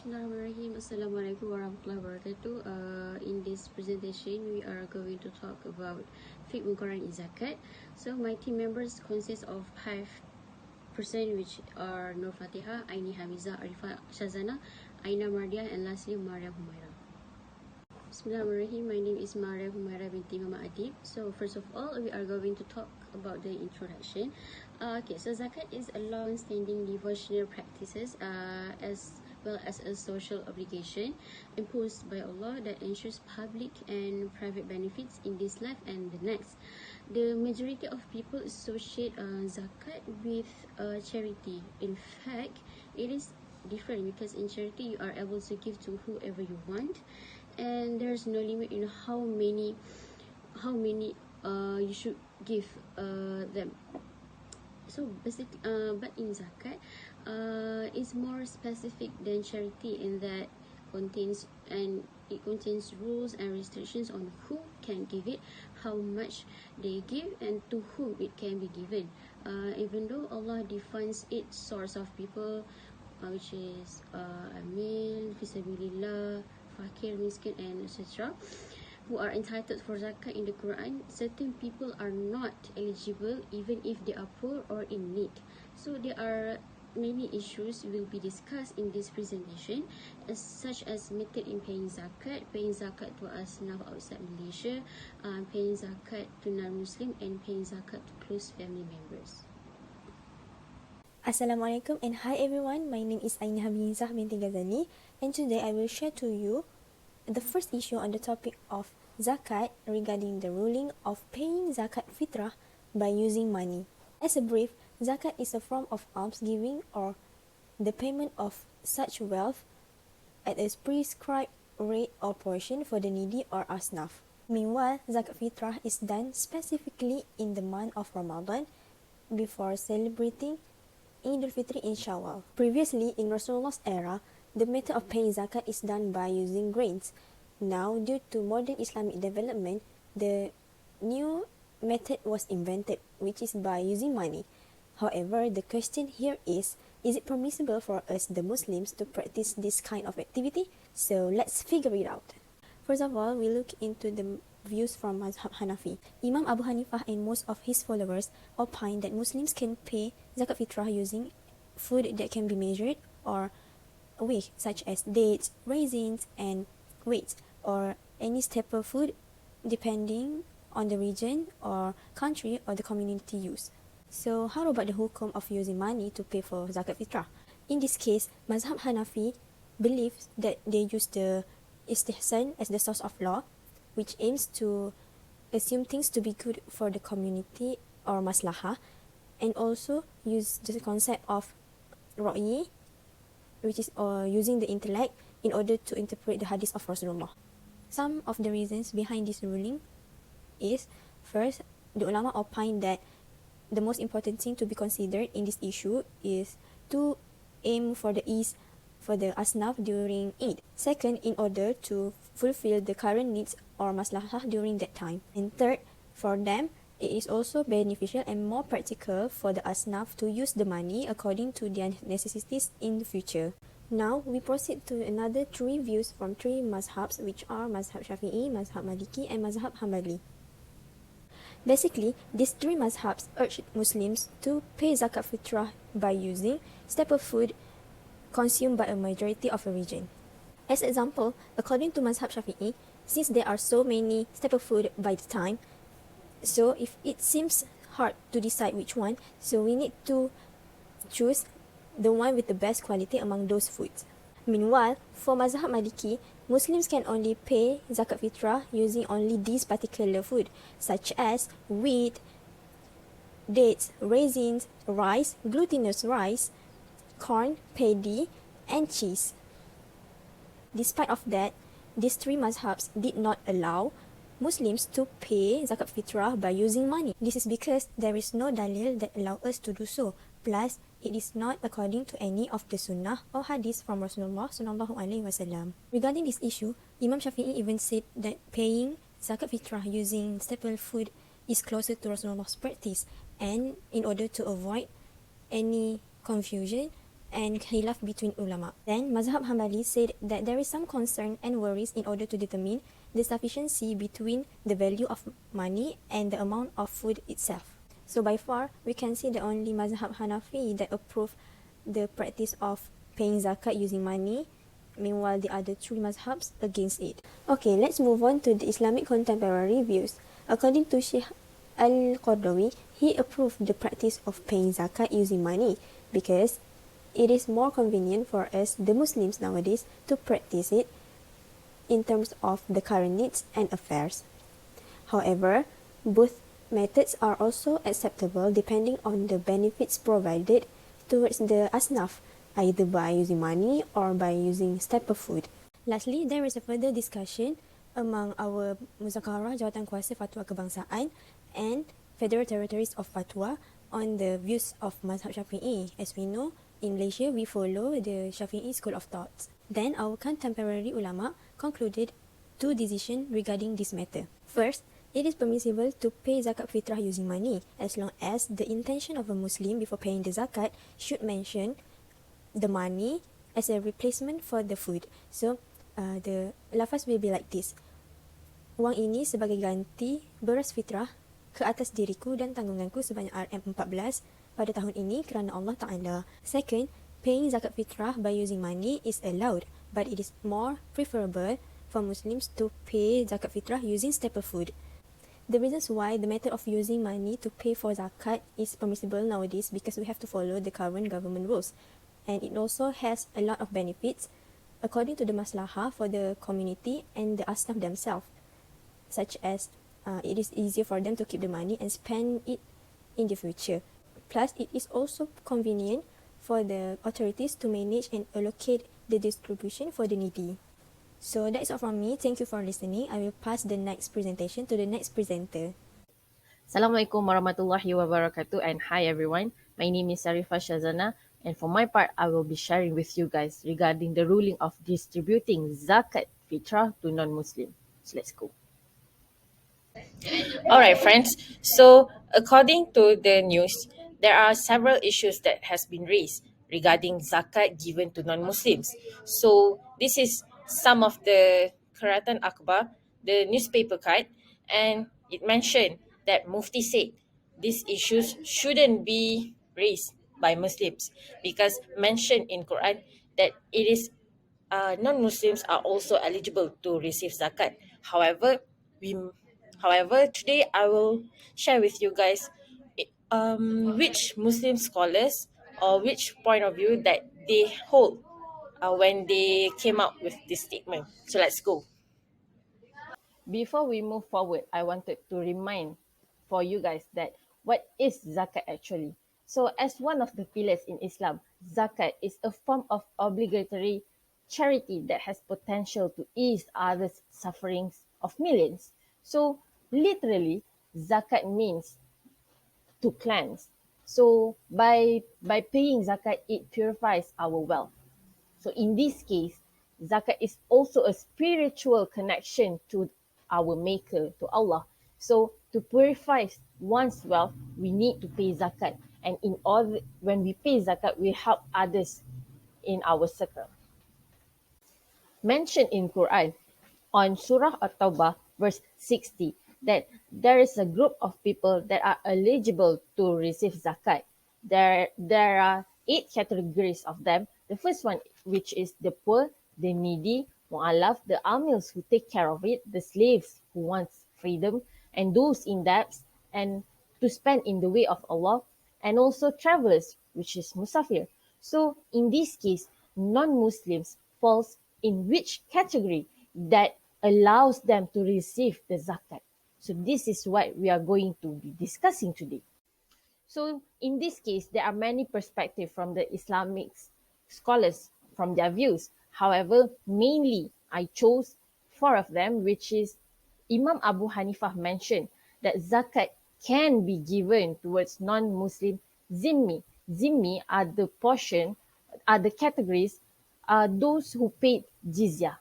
Bismillahirrahmanirrahim. Assalamualaikum warahmatullahi wabarakatuh. In this presentation, we are going to talk about Fiqh Muqaran in Zakat. So my team members consist of 5%, which are Nur FATEHAH, Aini, Hamizah, ARIFAH, SHAZANA, AINA, MARDHIAH, and lastly MARYAM, HUMAIRA. Bismillahirrahmanirrahim. My name is MARYAM HUMAIRA binti ADIB. So first of all, we are going to talk about the introduction. So Zakat is a long-standing devotional practices as well as a social obligation imposed by Allah that ensures public and private benefits in this life and the next. The majority of people associate Zakat with charity. In fact, it is different because in charity you are able to give to whoever you want, and there's no limit in how many you should give them. So basically, but in Zakat, it's more specific than charity in that it contains rules and restrictions on who can give it, how much they give, and to whom it can be given. Even though Allah defines its source of people, which is amil, fisabilillah, fakir, miskin, and etc., who are entitled for zakat in the Quran, certain people are not eligible even if they are poor or in need. So there are many issues will be discussed in this presentation, such as method in paying zakat to asnaf outside Malaysia, paying zakat to non-Muslim, and paying zakat to close family members. Assalamualaikum and hi everyone, my name is Aini Hamizah binti GHAZALI, and today I will share to you the first issue on the topic of zakat regarding the ruling of paying zakat fitrah by using money. As a brief, zakat is a form of alms giving or the payment of such wealth at a prescribed rate or portion for the needy or asnaf. Meanwhile, zakat fitrah is done specifically in the month of Ramadan before celebrating Eid al-Fitr in Shawwal. Previously, in Rasulullah's era, the method of paying zakat is done by using grains. Now, due to modern Islamic development, the new method was invented, which is by using money. However, the question here is it permissible for us, the Muslims, to practice this kind of activity? So, let's figure it out. First of all, we look into the views from Mazhab Hanafi. Imam Abu Hanifah and most of his followers opine that Muslims can pay zakat fitrah using food that can be measured or weighed, such as dates, raisins, and weights, or any staple food depending on the region or country or the community use. So how about the hukum of using money to pay for zakat fitrah? In this case, Mazhab Hanafi believes that they use the istihsan as the source of law, which aims to assume things to be good for the community or maslahah, and also use the concept of ra'yi, which is using the intellect in order to interpret the hadith of Rasulullah. Some of the reasons behind this ruling is, first, the ulama opine that the most important thing to be considered in this issue is to aim for the ease for the asnaf during Eid. Second, in order to fulfill the current needs or maslahah during that time. And third, for them, it is also beneficial and more practical for the asnaf to use the money according to their necessities in the future. Now, we proceed to another three views from three mazhabs, which are Mazhab Shafi'i, Mazhab Maliki, and Mazhab Hanbali. Basically, these three mazhabs urge Muslims to pay zakat fitrah by using staple food consumed by a majority of a region. As example, according to Mazhab Shafi'i, since there are so many staple food by the time, so if it seems hard to decide which one, so we need to choose the one with the best quality among those foods. Meanwhile, for Mazhab Maliki, Muslims can only pay zakat fitrah using only these particular food, such as wheat, dates, raisins, rice, glutinous rice, corn, paddy, and cheese. Despite of that, these three mazhabs did not allow Muslims to pay zakat fitrah by using money. This is because there is no dalil that allow us to do so. Plus, it is not according to any of the sunnah or hadith from Rasulullah SAW. Regarding this issue, Imam Shafi'i even said that paying zakat fitrah using staple food is closer to Rasulullah's practice, and in order to avoid any confusion, and khilaf between ulama. Then Mazhab Hanbali said that there is some concern and worries in order to determine the sufficiency between the value of money and the amount of food itself. So by far, we can see the only Mazhab Hanafi that approve the practice of paying zakat using money, meanwhile the other three mazhabs against it. Okay, let's move on to the Islamic contemporary views. According to Sheikh Al-Qardawi, he approved the practice of paying zakat using money because it is more convenient for us, the Muslims nowadays, to practice it in terms of the current needs and affairs. However, both methods are also acceptable depending on the benefits provided towards the asnaf, either by using money or by using staple food. Lastly, there is a further discussion among our Muzakarah Jawatan Kuasa Fatwa Kebangsaan and Federal Territories of Fatwa on the views of Mazhab Syafi'i. As we know, in Malaysia, we follow the Syafi'i school of thoughts. Then, our contemporary ulama concluded two decisions regarding this matter. First, it is permissible to pay zakat fitrah using money as long as the intention of a Muslim before paying the zakat should mention the money as a replacement for the food. So, the lafaz will be like this. Wang ini sebagai ganti beras fitrah ke atas diriku dan tanggunganku sebanyak RM14 pada tahun ini kerana Allah Ta'ala. Second, paying zakat fitrah by using money is allowed, but it is more preferable for Muslims to pay zakat fitrah using staple food. The reasons why the method of using money to pay for zakat is permissible nowadays because we have to follow the current government rules. And it also has a lot of benefits according to the maslahah for the community and the asnaf themselves, such as it is easier for them to keep the money and spend it in the future. Plus, it is also convenient for the authorities to manage and allocate the distribution for the needy. So that's all from me. Thank you for listening. I will pass the next presentation to the next presenter. Assalamualaikum warahmatullahi wabarakatuh, and hi everyone. My name is SYAZANA, and for my part, I will be sharing with you guys regarding the ruling of distributing zakat fitrah to non-Muslim. So let's go. Alright friends, so according to the news, there are several issues that has been raised regarding zakat given to non-Muslims. So this is some of the Keratan Akhbar, the newspaper cut, and it mentioned that Mufti said these issues shouldn't be raised by Muslims because mentioned in Quran that it is non-Muslims are also eligible to receive zakat. We However, today I will share with you guys which Muslim scholars or which point of view that they hold when they came up with this statement. So let's go. Before we move forward, I wanted to remind for you guys that what is zakat actually. So as one of the pillars in Islam, zakat is a form of obligatory charity that has potential to ease others' sufferings of millions. So literally, zakat means to cleanse. So by paying zakat, it purifies our wealth. So in this case, zakat is also a spiritual connection to our maker, to Allah. So to purify one's wealth, we need to pay zakat. And when we pay zakat, we help others in our circle. Mentioned in Quran on Surah At-Tawbah verse 60 that there is a group of people that are eligible to receive zakat. There are 8 categories of them. The first one, which is the poor, the needy, mu'alaf, the amils who take care of it, the slaves who want freedom, and those in debts and to spend in the way of Allah, and also travelers, which is musafir. So in this case, non-Muslims falls in which category that allows them to receive the zakat. So this is what we are going to be discussing today. So in this case, there are many perspectives from the Islamic scholars from their views. However, mainly I chose 4 of them, which is Imam Abu Hanifah mentioned that zakat can be given towards non-Muslim zimmi. Zimmi are the categories, those who paid jizya.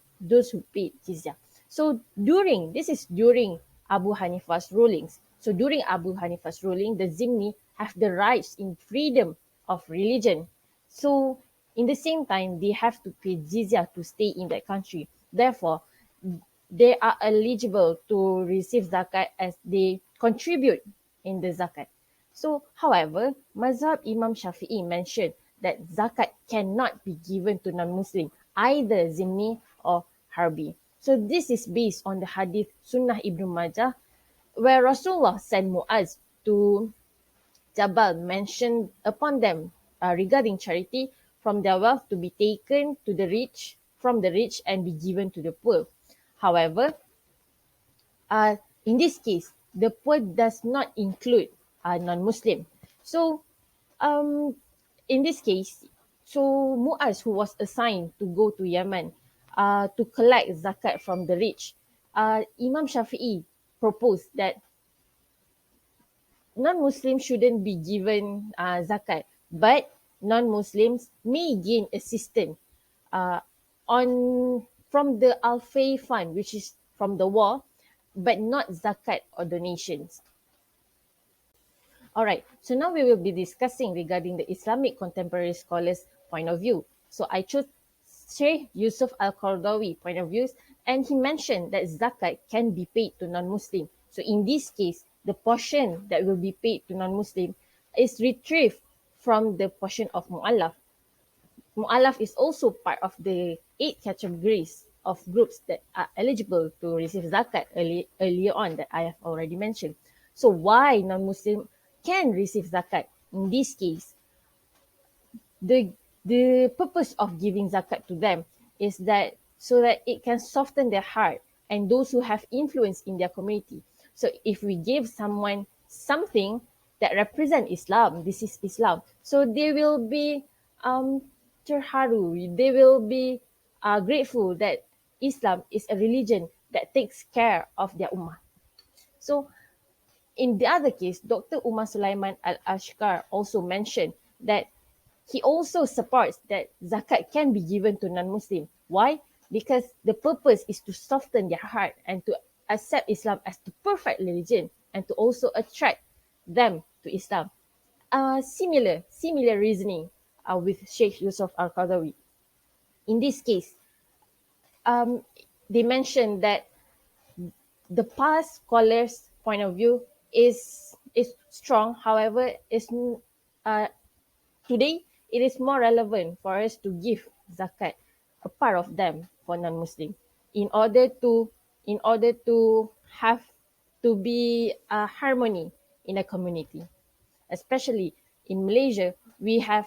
So this is during Abu Hanifah's rulings. So during Abu Hanifah's ruling, the zimmi have the rights in freedom of religion. So In the same time, they have to pay jizya to stay in that country. Therefore, they are eligible to receive zakat as they contribute in the zakat. So, however, Mazhab Imam Shafi'i mentioned that zakat cannot be given to non-Muslim, either zimmi or harbi. So this is based on the hadith Sunnah Ibn Majah, where Rasulullah sent Muaz to Jabal, mentioned upon them regarding charity from their wealth to be taken to the rich, from the rich and be given to the poor. However, in this case, the poor does not include non-Muslim. So, um, in this case, so Muaz, who was assigned to go to Yemen to collect zakat from the rich, Imam Shafi'i proposed that non-Muslims shouldn't be given zakat, but non-Muslims may gain assistance uh, on from the Al-Fay fund, which is from the war, but not zakat or donations. All right, so now we will be discussing regarding the Islamic contemporary scholars' point of view. So I chose Sheikh Yusuf Al-Qaradawi point of views, and he mentioned that zakat can be paid to non-Muslim. So in this case, the portion that will be paid to non-Muslim is retrieved from the portion of mu'allaf. Mu'allaf is also part of the 8 categories of groups that are eligible to receive zakat earlier on that I have already mentioned. So why non-Muslim can receive zakat? In this case, the purpose of giving zakat to them is that so that it can soften their heart and those who have influence in their community. So if we give someone something that represent Islam, this is Islam, so they will be terharu, they will be grateful that Islam is a religion that takes care of their ummah. So in the other case, Dr. Umar Sulaiman Al-Ashkar also mentioned that he also supports that zakat can be given to non-Muslim. Why? Because the purpose is to soften their heart and to accept Islam as the perfect religion and to also attract them to Islam. Similar reasoning with Sheikh Yusuf Al-Qaradawi. In this case, they mentioned that the past scholars' point of view is strong. However, today it is more relevant for us to give zakat, a part of them for non-Muslim, in order to have to be a harmony in a community. Especially in Malaysia, we have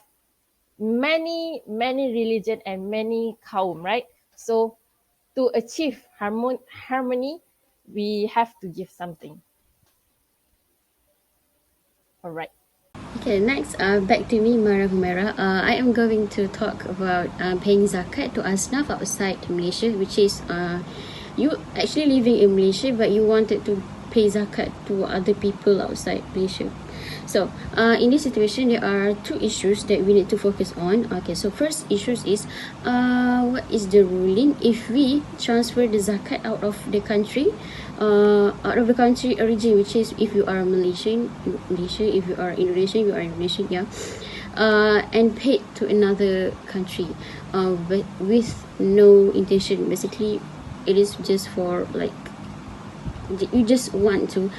many religion and many kaum, right? So to achieve harmony, we have to give something. All right. Okay, next, back to me, Humaira. I am going to talk about paying zakat to asnaf outside Malaysia, which is you actually living in Malaysia, but you wanted to pay zakat to other people outside Malaysia. So, in this situation, there are 2 issues that we need to focus on. Okay, so first issues is what is the ruling if we transfer the zakat out of the country origin, which is if you are Malaysian, if you are Indonesian, you are Indonesian, yeah, and paid to another country, but with no intention. Basically, it is just for like you just want to.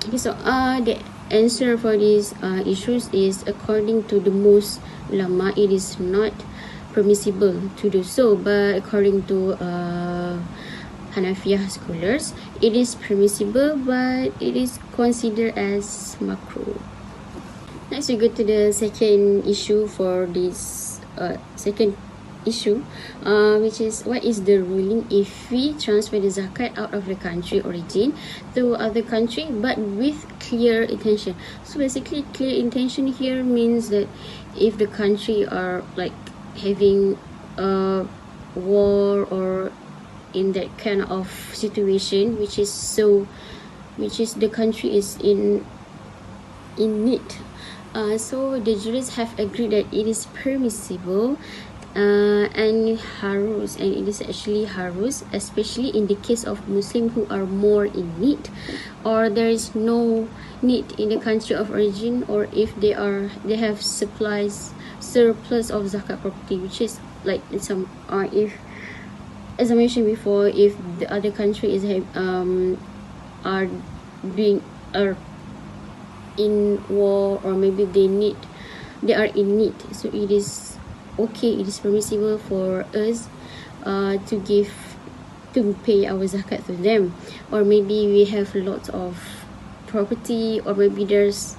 Okay, so the answer for these issues is, according to the most ulama, it is not permissible to do so, but according to Hanafiah scholars, it is permissible, but it is considered as makruh. Next, we go to the second issue for this second issue, which is what is the ruling if we transfer the zakat out of the country origin to other country, but with clear intention. So basically, clear intention here means that if the country are like having a war or in that kind of situation, which is the country is in need. So the jurists have agreed that it is permissible and harus, and it is actually harus, especially in the case of Muslim who are more in need, or there is no need in the country of origin, or if they have surplus of zakat property, which is like some, or if, as I mentioned before, if the other country is are in war, or maybe they are in need, so it is okay, it is permissible for us to pay our zakat to them. Or maybe we have lots of property, or maybe there's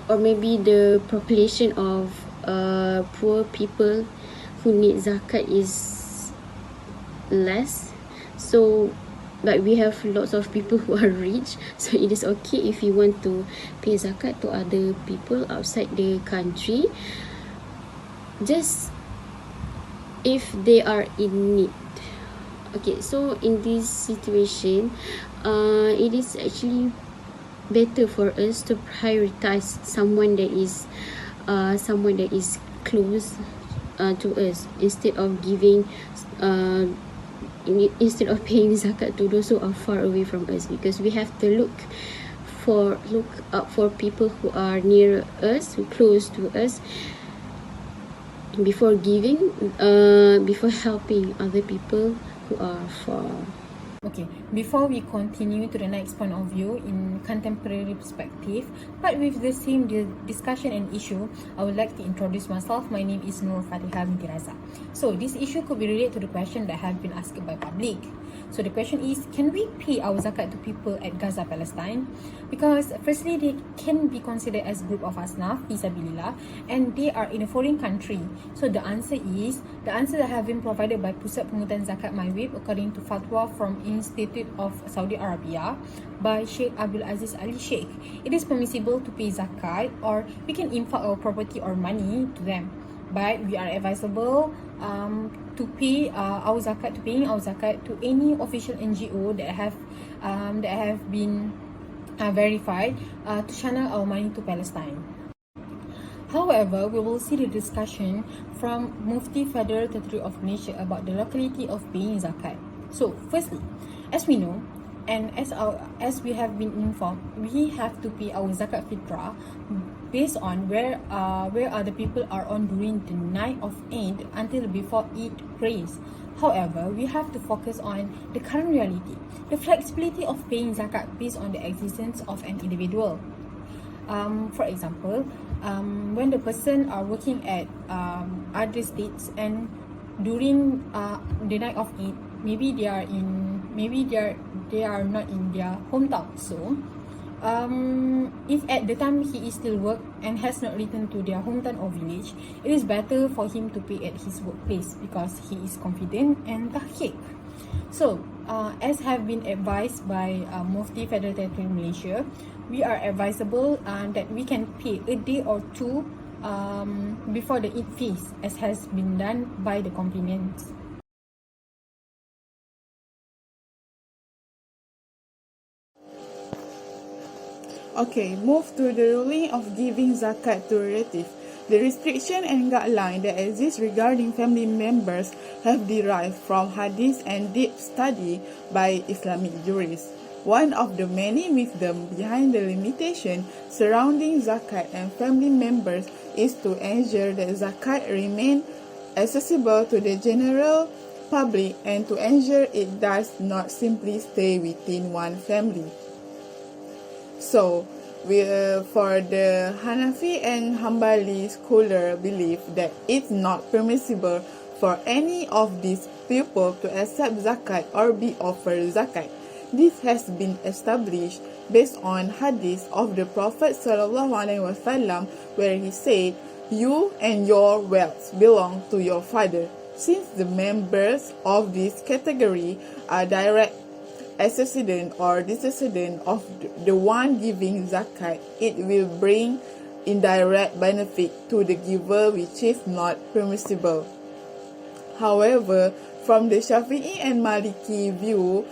or maybe the population of poor people who need zakat is less, so but we have lots of people who are rich, so it is okay if you want to pay zakat to other people outside the country, just if they are in need. Okay, so in this situation, it is actually better for us to prioritize someone that is close to us, instead of paying zakat to those who are far away from us, because we have to look up for people who are near us, who close to us, before helping other people who are far. Okay, before we continue to the next point of view in contemporary perspective, but with the same discussion and issue, I would like to introduce myself. My name is FATEHAH binti RAZAK. So this issue could be related to the question that have been asked by public. So the question is, can we pay our zakat to people at Gaza, Palestine? Because firstly, they can be considered as group of asnaf, fisabilillah, and they are in a foreign country. So the answer that have been provided by Pusat Pengurutan Zakat MyWeb according to fatwa from Institute of Saudi Arabia by Sheikh Abdul Aziz Ali Sheikh. It is permissible to pay zakat, or we can infaq our property or money to them, but we are advisable to paying our zakat to any official NGO that have been verified to channel our money to Palestine. However, we will see the discussion from Mufti Federal Territory of Malaysia about the locality of paying zakat. So, firstly, as we know, and as we have been informed, we have to pay our zakat fitrah based on where other people are on during the night of Eid until before Eid praise. However, we have to focus on the current reality, the flexibility of paying zakat based on the existence of an individual. For example, when the person are working at other states, and during the night of Eid, maybe they are not in their hometown. So if at the time he is still work and has not returned to their hometown or village, it is better for him to pay at his workplace because he is confident and tahqiq. So as have been advised by Mufti Federal Territory Malaysia, we are advisable that we can pay a day or two before the Eid feast, as has been done by the complainants. Okay, move to the ruling of giving zakat to relatives. The restriction and guideline that exist regarding family members have derived from hadith and deep study by Islamic jurists. One of the many wisdom behind the limitation surrounding zakat and family members is to ensure that zakat remain accessible to the general public and to ensure it does not simply stay within one family. So, for the Hanafi and Hanbali scholar believe that it's not permissible for any of these people to accept zakat or be offered zakat. This has been established based on hadith of the Prophet ﷺ, where he said, "You and your wealth belong to your father." Since the members of this category are direct antecedent or descendant of the one giving zakat, it will bring indirect benefit to the giver, which is not permissible. However, from the Shafi'i and Maliki view,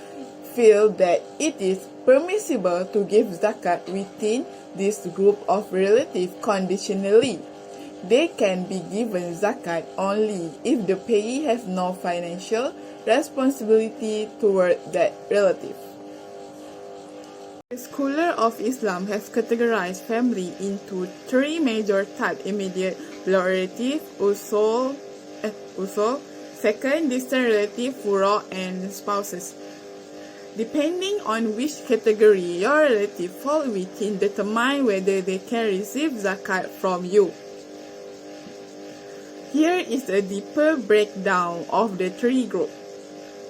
feel that it is permissible to give zakat within this group of relatives conditionally. They can be given zakat only if the payee has no financial responsibility toward that relative. The scholar of Islam has categorized family into three major types: immediate blood relative, usul, second distant relative, furu', and spouses. Depending on which category your relative fall within, determine whether they can receive zakat from you. Here is a deeper breakdown of the three groups,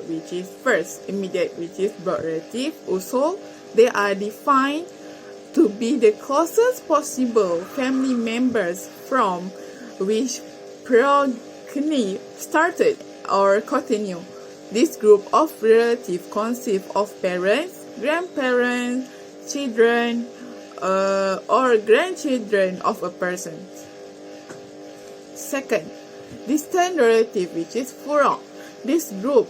which is first, immediate, which is blood relative, usul. They are defined to be the closest possible family members from which progeny started or continue. This group of relatives consists of parents, grandparents, children, or grandchildren of a person. Second, distant relative, which is furu'. This group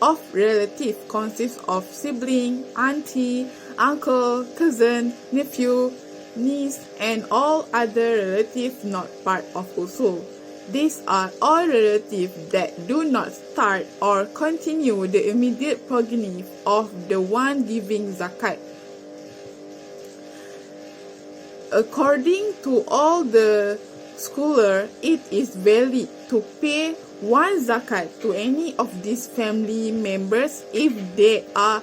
of relatives consists of sibling, auntie, uncle, cousin, nephew, niece, and all other relatives not part of usul. These are all relatives that do not start or continue the immediate progeny of the one giving zakat. According to all the scholars, it is valid to pay one zakat to any of these family members if they are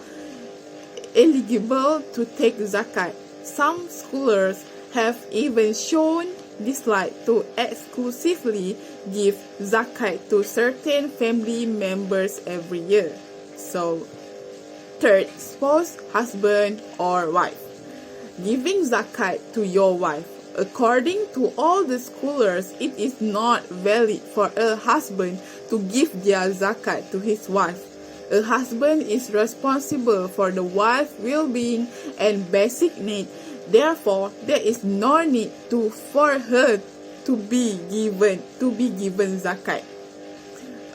eligible to take zakat. Some scholars have even shown dislike to exclusively give zakat to certain family members every year. So, third, spouse, husband, or wife. Giving zakat to your wife. According to all the scholars, it is not valid for a husband to give their zakat to his wife. A husband is responsible for the wife's well-being and basic needs. Therefore, there is no need for her to be given zakat.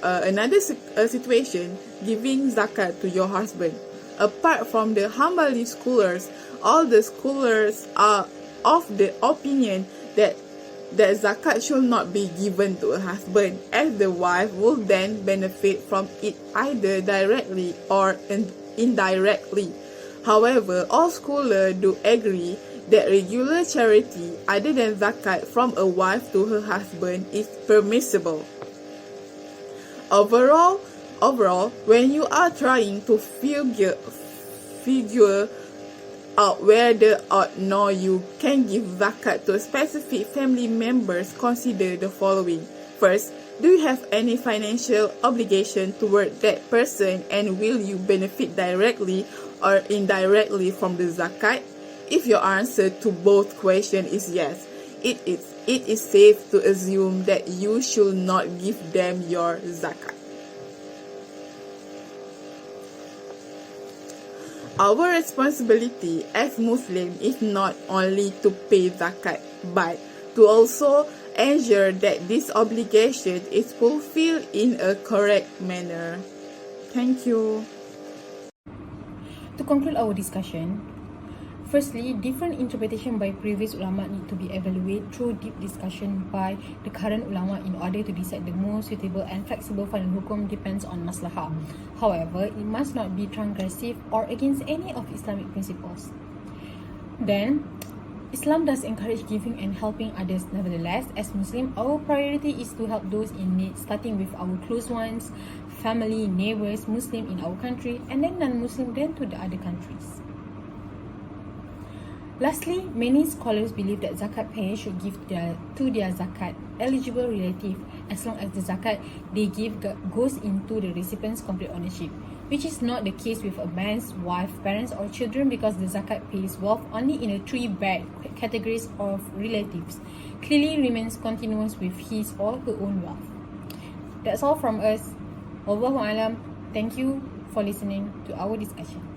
Another situation, giving zakat to your husband. Apart from the Hanbali scholars, all the scholars are of the opinion that zakat should not be given to a husband, as the wife will then benefit from it either directly or indirectly. However, all scholars do agree that regular charity other than zakat from a wife to her husband is permissible. Overall, when you are trying to figure out whether or not you can give zakat to specific family members, consider the following. First, do you have any financial obligation toward that person, and will you benefit directly or indirectly from the zakat? If your answer to both questions is yes, it is safe to assume that you should not give them your zakat. Our responsibility as Muslims is not only to pay zakat, but to also ensure that this obligation is fulfilled in a correct manner. Thank you. To conclude our discussion, firstly, different interpretation by previous ulama need to be evaluated through deep discussion by the current ulama in order to decide the most suitable and flexible final hukum depends on maslahah. However, it must not be transgressive or against any of Islamic principles. Then, Islam does encourage giving and helping others. Nevertheless, as Muslim, our priority is to help those in need, starting with our close ones, family, neighbors, Muslim in our country, and then non-Muslim, then to the other countries. Lastly, many scholars believe that zakat payers should give to their zakat eligible relative as long as the zakat they give goes into the recipient's complete ownership, which is not the case with a man's wife, parents, or children, because the zakat pays wealth only in the three bad categories of relatives clearly remains continuous with his or her own wealth. That's all from us. Wallahu alam. Thank you for listening to our discussion.